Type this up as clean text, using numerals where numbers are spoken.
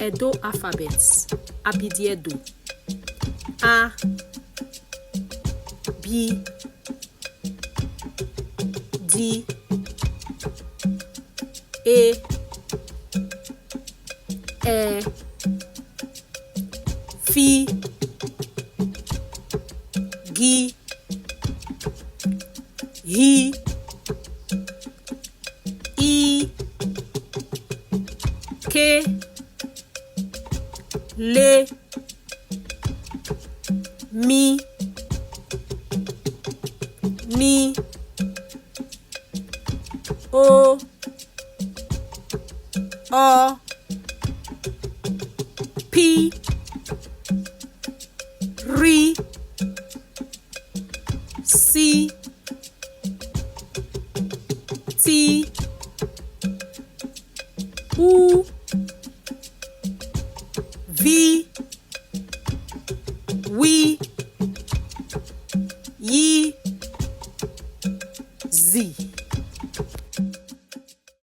Edo Alphabets. Abidi Edo. A B D E F G H I K L M N O P R C T U V W Y Z.